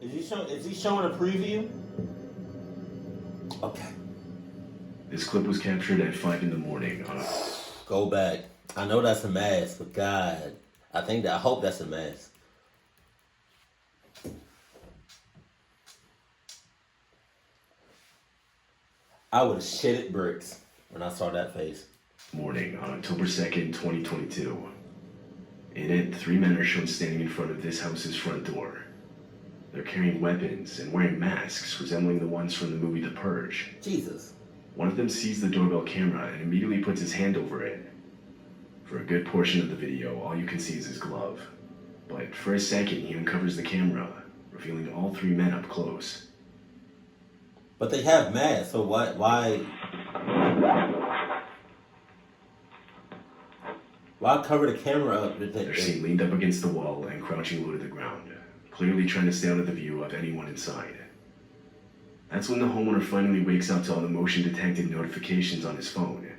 Is he showing a preview? Okay. This clip was captured at 5 in the morning on a... Go back. I know that's a mask, but God, I hope that's a mask. I would have shitted bricks when I saw that face. Morning on October 2nd, 2022. In it, 3 men are shown standing in front of this house's front door. They're carrying weapons and wearing masks resembling the ones from the movie The Purge. Jesus. One of them sees the doorbell camera and immediately puts his hand over it. For a good portion of the video, all you can see is his glove. But for a second, he uncovers the camera, revealing all 3 men up close. But they have masks, so why cover the camera up? They're seen leaned up against the wall and crouching low to the ground, clearly trying to stay out of the view of anyone inside. That's when the homeowner finally wakes up to all the motion-detected notifications on his phone.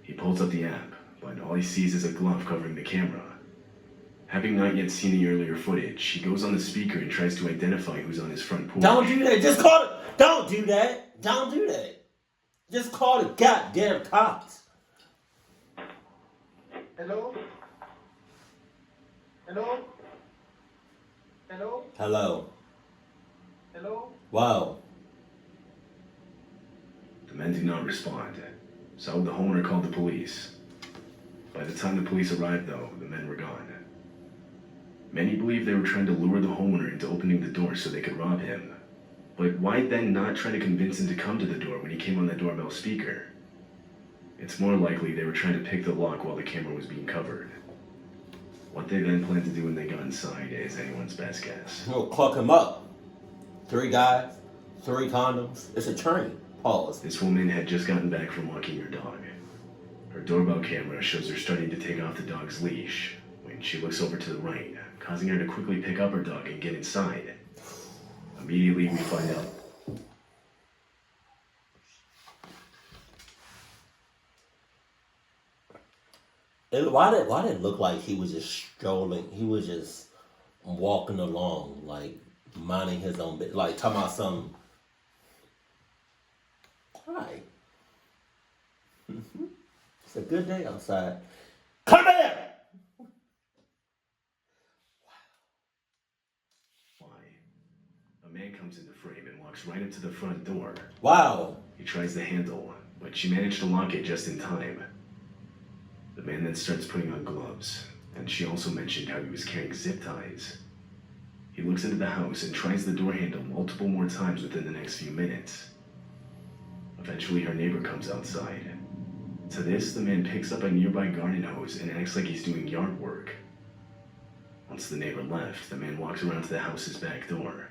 He pulls up the app, but all he sees is a glove covering the camera. Having not yet seen the earlier footage, he goes on the speaker and tries to identify who's on his front porch. Don't do that. Just call it. Don't do that. Don't do that. Just call the goddamn cops. Hello? Hello? Hello? Hello. Hello? Wow. The men do not respond, so the homeowner called the police. By the time the police arrived, though, the men were gone. Many believe they were trying to lure the homeowner into opening the door so they could rob him. But why then not try to convince him to come to the door when he came on the doorbell speaker? It's more likely they were trying to pick the lock while the camera was being covered. What they then planned to do when they got inside is anyone's best guess. We'll cluck him up. 3 guys, 3 condoms. It's a train. Pause. This woman had just gotten back from walking her dog. Her doorbell camera shows her starting to take off the dog's leash when she looks over to the right, causing her to quickly pick up her dog and get inside. Immediately, we find out. Why did it look like he was just strolling? He was just walking along, like minding his own bit, like talking about something. Hi. It's a good day outside. Come here! A man comes into frame and walks right up to the front door. Wow. He tries the handle, but she managed to lock it just in time. The man then starts putting on gloves, and she also mentioned how he was carrying zip ties. He looks into the house and tries the door handle multiple more times within the next few minutes. Eventually, her neighbor comes outside. To this, the man picks up a nearby garden hose and acts like he's doing yard work. Once the neighbor left, the man walks around to the house's back door.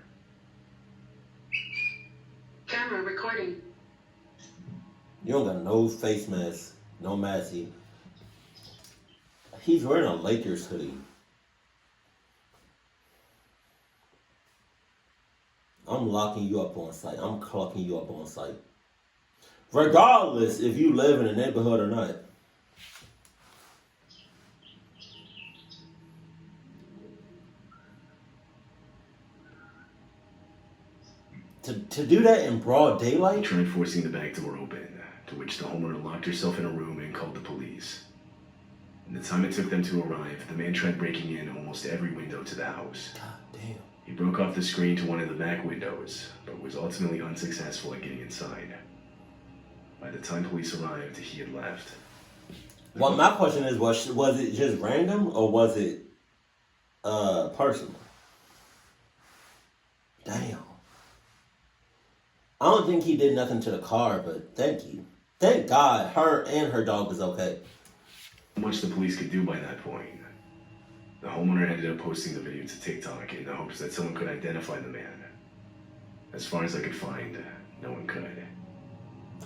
Camera recording. You don't got no face mask, no mask. He's wearing a Lakers hoodie. I'm locking you up on site. I'm clocking you up on site. Regardless if you live in a neighborhood or not. To do that in broad daylight? He tried forcing the back door open, to which the homeowner locked herself in a room and called the police. In the time it took them to arrive, the man tried breaking in almost every window to the house. God damn. He broke off the screen to one of the back windows, but was ultimately unsuccessful at getting inside. By the time police arrived, he had left. Well, my question is, was it just random or was it personal? Damn. I don't think he did nothing to the car, but thank you. Thank God her and her dog was okay. How much the police could do by that point. The homeowner ended up posting the video to TikTok in the hopes that someone could identify the man. As far as I could find, no one could.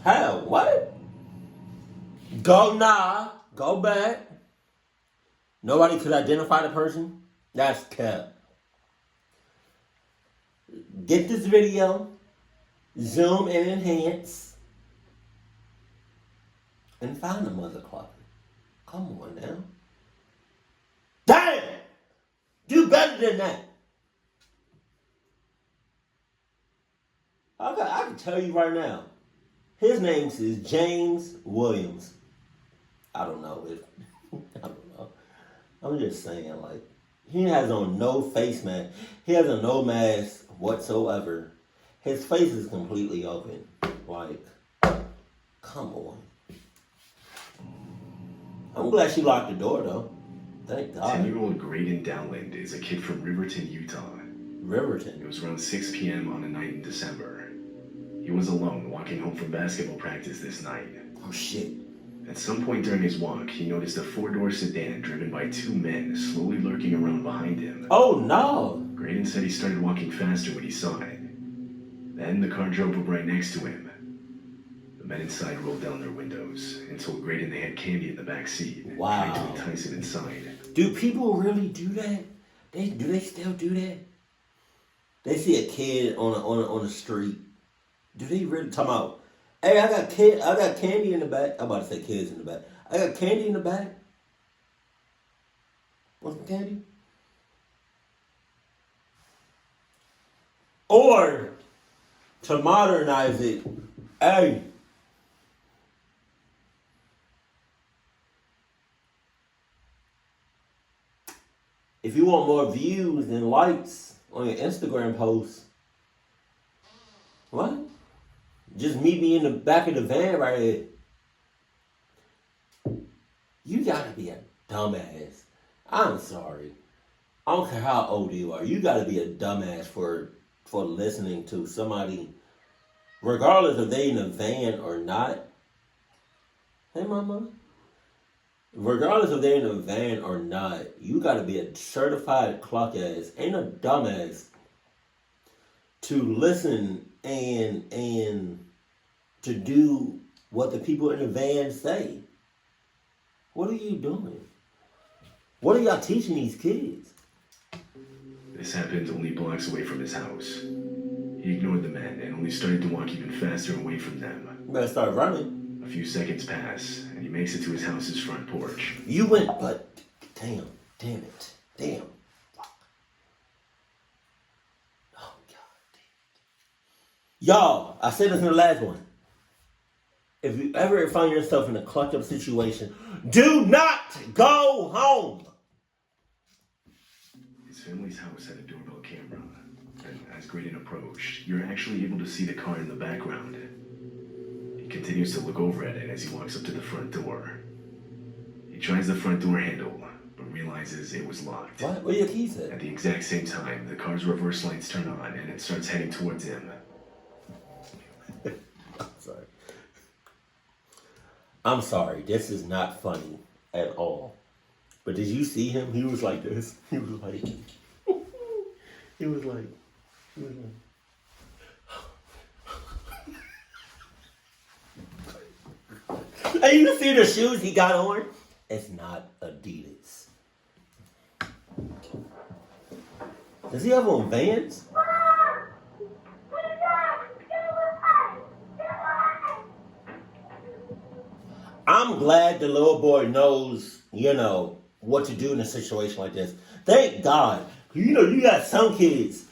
How? What? Go back. Nobody could identify the person? That's cap. Get this video, zoom and enhance, and find the mother clocker. Come on now. Damn! Do better than that. I can tell you right now. His name is James Williams. I don't know if I don't know. I'm just saying, like, he has on no face mask. He has on no mask whatsoever. His face is completely open. Like, come on. I'm glad she locked the door though. Thank God. 10-year-old Graydon Dowland is a kid from Riverton, Utah. Riverton. It was around 6 p.m. on a night in December. He was alone, walking home from basketball practice this night. Oh shit. At some point during his walk, he noticed a 4-door sedan driven by 2 men slowly lurking around behind him. Oh no. Graydon said he started walking faster when he saw it. Then the car drove up right next to him. The men inside rolled down their windows and told Graydon they had candy in the back seat. Wow. Trying to entice him inside. Do people really do that? Do they still do that? They see a kid on the street. Do they really talk about? Hey, I got candy in the back. I'm about to say kids in the back. I got candy in the back. Want some candy? Or to modernize it, hey. If you want more views and likes on your Instagram posts, what? Just meet me in the back of the van right here. You gotta be a dumbass. I'm sorry. I don't care how old you are. You gotta be a dumbass for listening to somebody, regardless if they in a van or not. Hey, mama. Regardless if they're in a van or not, you gotta be a certified clock ass, ain't a dumbass, to listen and to do what the people in the van say. What are you doing? What are y'all teaching these kids? This happened only blocks away from his house. He ignored the men and only started to walk even faster away from them. You better start running. A few seconds pass, and he makes it to his house's front porch. You went, but damn it. Damn. Fuck. Oh, God damn it. Y'all, I said this in the last one. If you ever find yourself in a clutch up situation, do not go home. His family's house had a doorbell camera, and as Graydon approached, you're actually able to see the car in the background. He continues to look over at it as he walks up to the front door. He tries the front door handle, but realizes it was locked. What? Where are your keys at? At the exact same time, the car's reverse lights turn on, and it starts heading towards him. I'm sorry. This is not funny at all. But did you see him? He was like this. He was like. He was like. And you see the shoes he got on? It's not Adidas. Does he have on Vans? I'm glad the little boy knows, what to do in a situation like this. Thank God. You got some kids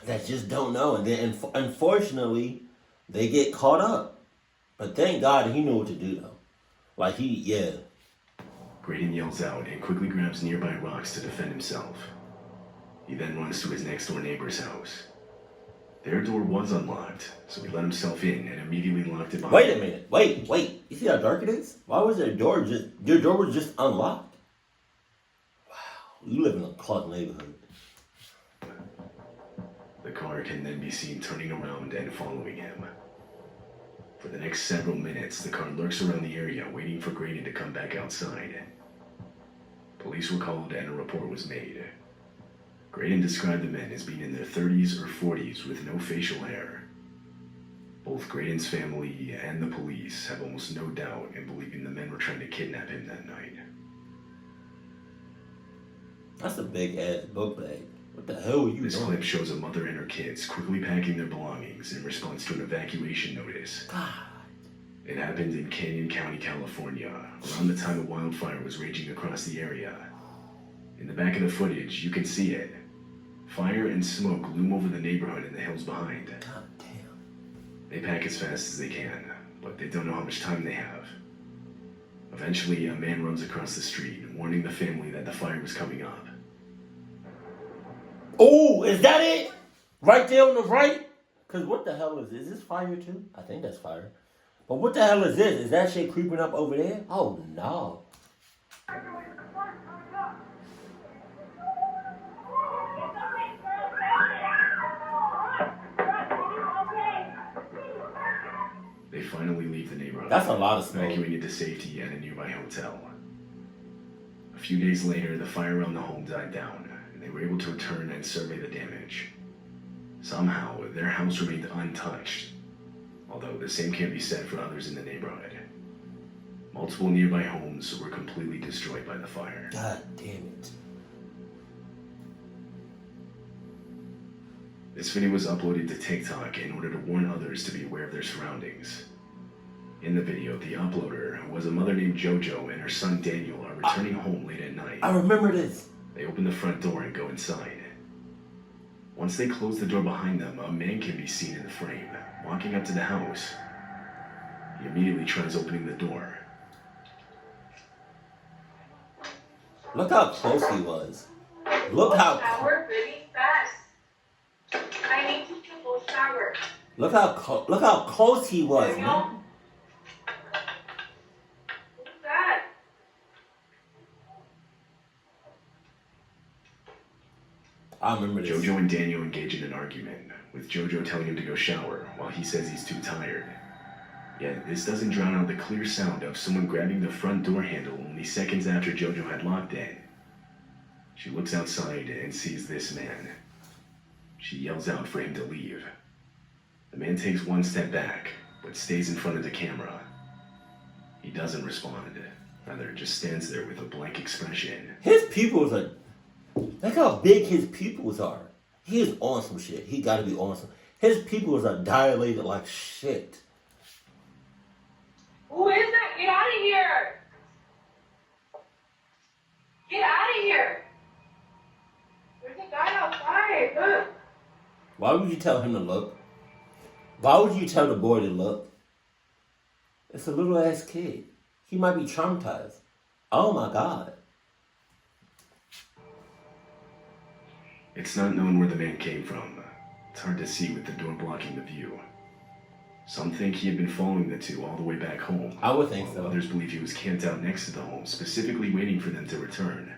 that just don't know. And then, unfortunately, they get caught up. But thank God he knew what to do, though. Graydon yells out and quickly grabs nearby rocks to defend himself. He then runs to his next-door neighbor's house. Their door was unlocked, so he let himself in and immediately locked it behind Wait a minute. Wait. You see how dark it is? Why was their door was just unlocked? Wow. You live in a club neighborhood. The car can then be seen turning around and following him. For the next several minutes, the car lurks around the area waiting for Graydon to come back outside. Police were called and a report was made. Graydon described the men as being in their 30s or 40s with no facial hair. Both Graydon's family and the police have almost no doubt in believing the men were trying to kidnap him that night. That's a big ass book bag. What the hell are you doing? This clip shows a mother and her kids quickly packing their belongings in response to an evacuation notice. God. It happened in Canyon County, California, around the time a wildfire was raging across the area. In the back of the footage, you can see it. Fire and smoke loom over the neighborhood and the hills behind. God damn. They pack as fast as they can, but they don't know how much time they have. Eventually, a man runs across the street, warning the family that the fire was coming up. Oh, is that it? Right there on the right? Because what the hell is this? Is this fire too? I think that's fire. But what the hell is this? Is that shit creeping up over there? Oh, no. They finally leave the neighborhood. That's a lot of smoke. Evacuated to safety at a nearby hotel. A few days later, the fire around the home died down, and they were able to return and survey the damage. Somehow, their house remained untouched, although the same can't be said for others in the neighborhood. Multiple nearby homes were completely destroyed by the fire. God damn it. This video was uploaded to TikTok in order to warn others to be aware of their surroundings. In the video, the uploader was a mother named JoJo and her son Daniel are returning home late at night. I remember this. They open the front door and go inside. Once they close the door behind them, a man can be seen in the frame, walking up to the house. He immediately tries opening the door. Look how close he was. Look how Shower really fast. I need to go shower. look how close he was, man. What's that? I remember this. JoJo and Daniel engage in an argument, with JoJo telling him to go shower while he says he's too tired. Yet this doesn't drown out the clear sound of someone grabbing the front door handle only seconds after JoJo had locked in. She looks outside and sees this man. She yells out for him to leave. The man takes one step back, but stays in front of the camera. He doesn't respond, rather just stands there with a blank expression. His pupils are... Look how big his pupils are. He is on some shit. He gotta be on some... His pupils are dilated like shit. Who is that? Get out of here! Get out of here! There's a guy outside. Look. Why would you tell him to look? Why would you tell the boy to look? It's a little ass kid. He might be traumatized. Oh my God. It's not known where the man came from. It's hard to see with the door blocking the view. Some think he had been following the two all the way back home. I would think while so. Others believe he was camped out next to the home, specifically waiting for them to return.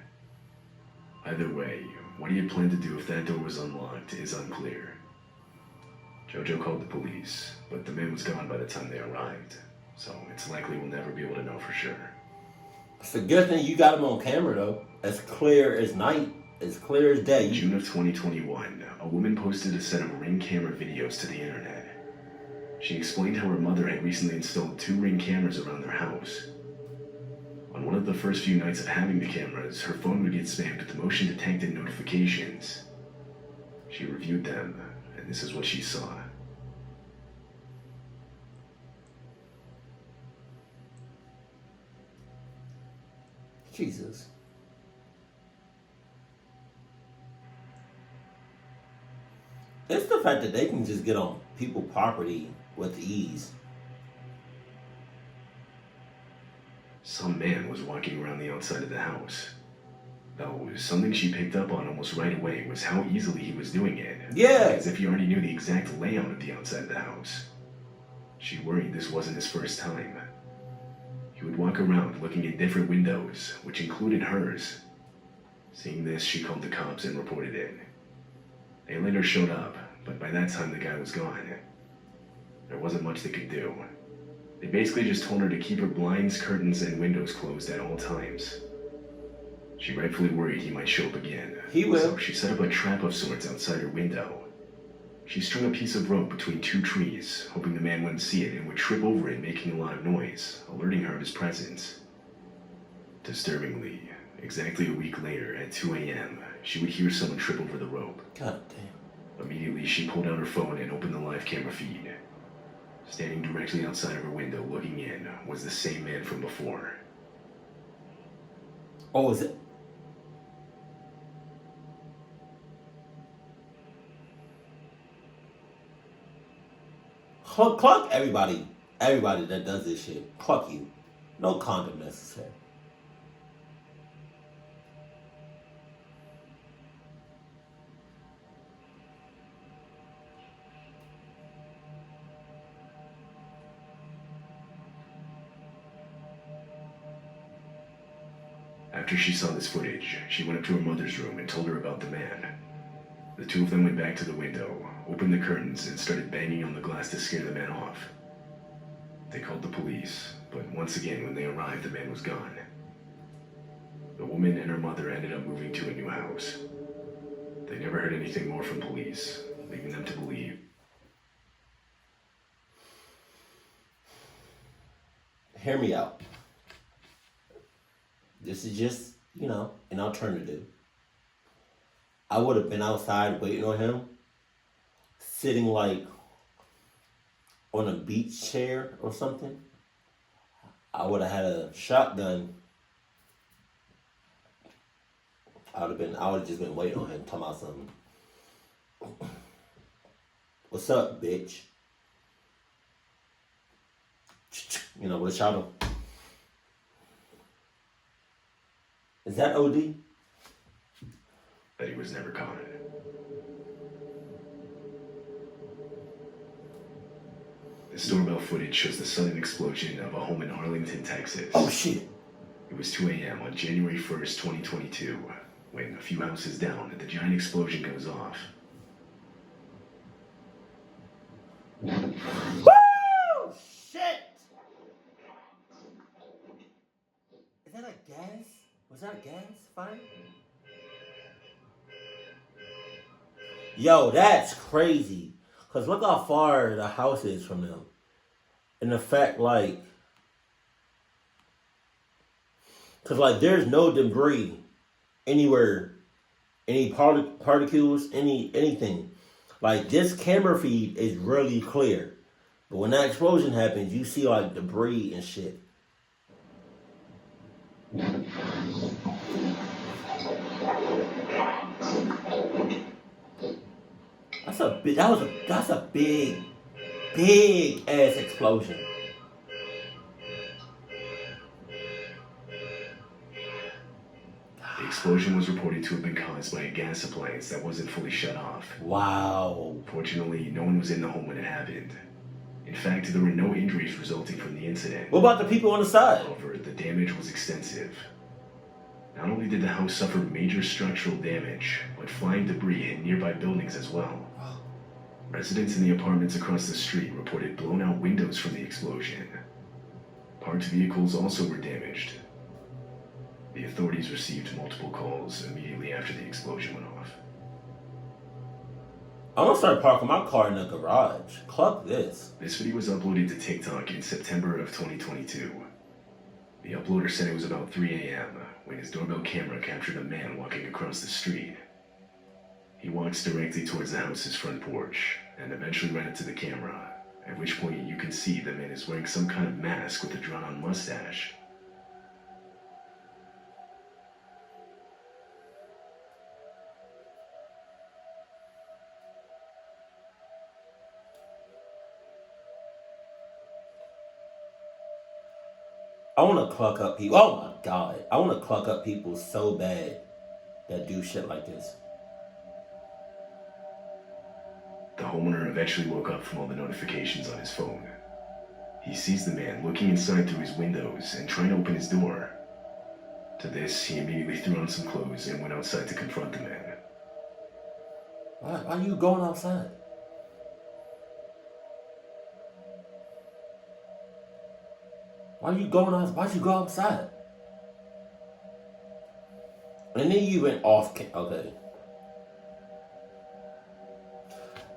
Either way, what he had planned to do if that door was unlocked is unclear. JoJo called the police, but the man was gone by the time they arrived, so it's likely we'll never be able to know for sure. It's a good thing you got him on camera though. As clear as night. As clear as day. In June of 2021, a woman posted a set of Ring camera videos to the internet. She explained how her mother had recently installed 2 Ring cameras around their house. On one of the first few nights of having the cameras, her phone would get spammed with motion-detected notifications. She reviewed them, and this is what she saw. Jesus. It's the fact that they can just get on people's property with ease. Some man was walking around the outside of the house. Though something she picked up on almost right away was how easily he was doing it. Yeah. As if he already knew the exact layout of the outside of the house. She worried this wasn't his first time. He would walk around looking at different windows, which included hers. Seeing this, she called the cops and reported it. They later showed up, but by that time the guy was gone. There wasn't much they could do. They basically just told her to keep her blinds, curtains, and windows closed at all times. She rightfully worried he might show up again. He will. So she set up a trap of sorts outside her window. She strung a piece of rope between 2 trees, hoping the man wouldn't see it and would trip over it, making a lot of noise, alerting her of his presence. Disturbingly, exactly a week later at 2 a.m., she would hear someone trip over the rope. God damn. Immediately, she pulled out her phone and opened the live camera feed. Standing directly outside of her window, looking in, was the same man from before. Oh, is it? Cluck everybody. Everybody that does this shit. Cluck you. No condom necessary. After she saw this footage, she went up to her mother's room and told her about the man. The two of them went back to the window, opened the curtains, and started banging on the glass to scare the man off. They called the police, but once again, when they arrived, the man was gone. The woman and her mother ended up moving to a new house. They never heard anything more from police, leaving them to believe. Hear me out. This is just, an alternative. I would have been outside waiting on him, sitting like on a beach chair or something. I would have had a shotgun. I would have just been waiting on him, talking about something. What's up, bitch? With a shotgun. Is that OD? But he was never caught. This doorbell footage shows the sudden explosion of a home in Arlington, Texas. Oh, shit. It was 2 a.m. on January 1st, 2022, when a few houses down, the giant explosion goes off. Woo! Shit! Is that a gas? Was that a gas fire? Yo, that's crazy. Because look how far the house is from them. And the fact, because, there's no debris anywhere, any particles, anything. This camera feed is really clear. But when that explosion happens, you see, debris and shit. That's a big ass explosion. The explosion was reported to have been caused by a gas appliance that wasn't fully shut off. Wow. Fortunately, no one was in the home when it happened. In fact, there were no injuries resulting from the incident. What about the people on the side? However, the damage was extensive. Not only did the house suffer major structural damage, but flying debris hit nearby buildings as well. Residents in the apartments across the street reported blown-out windows from the explosion. Parked vehicles also were damaged. The authorities received multiple calls immediately after the explosion went off. I'm gonna start parking my car in the garage. Cluck this. This video was uploaded to TikTok in September of 2022. The uploader said it was about 3 a.m. when his doorbell camera captured a man walking across the street. He walks directly towards the house's front porch and eventually ran into the camera, at which point you can see the man is wearing some kind of mask with a drawn-on mustache. I want to cluck up people. Oh my God. I want to cluck up people so bad that do shit like this. The homeowner eventually woke up from all the notifications on his phone. He sees the man looking inside through his windows and trying to open his door. To this, he immediately threw on some clothes and went outside to confront the man. Why are you going outside? Why'd you go outside? And then you went off. Okay.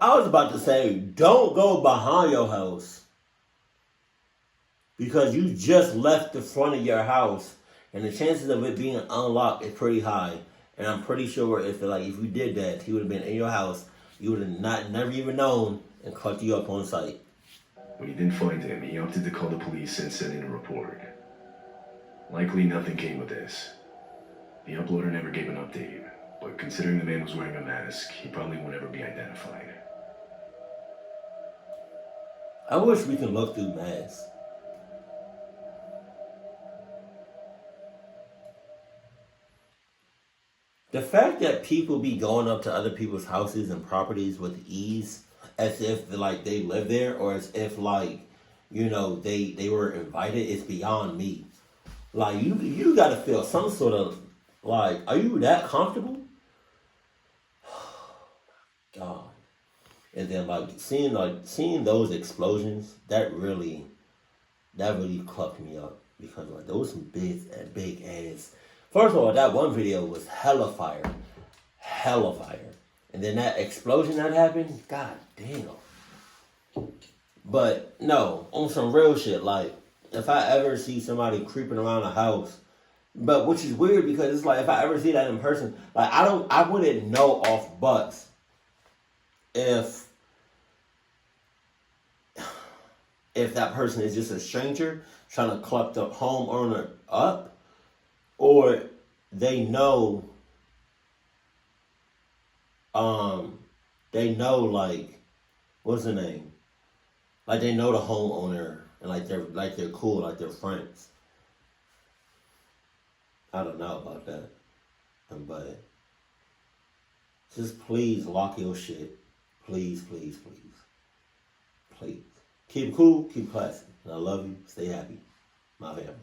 I was about to say, don't go behind your house. Because you just left the front of your house. And the chances of it being unlocked is pretty high. And I'm pretty sure if you did that, he would have been in your house. You would have never even known and caught you up on site. When he didn't find him, he opted to call the police and send in a report. Likely nothing came of this. The uploader never gave an update, but considering the man was wearing a mask, he probably won't ever be identified. I wish we could look through masks. The fact that people be going up to other people's houses and properties with ease, as if like they live there, or as if like, you know, they were invited, is beyond me. Like you gotta feel some sort of like, are you that comfortable? God. And then seeing those explosions, that really clucked me up, because like those some big ass. First of all, that one video was hella fire, and then that explosion that happened, god damn. But no, on some real shit, like if I ever see somebody creeping around a house, but which is weird because it's like if I ever see that in person, like I wouldn't know off bucks if that person is just a stranger trying to cluck the homeowner up, or they know like, what's the name? Like they know the homeowner and like they're cool, like they're friends. I don't know about that. But just please lock your shit. Please. Keep it cool, keep it classy. And I love you. Stay happy. My family.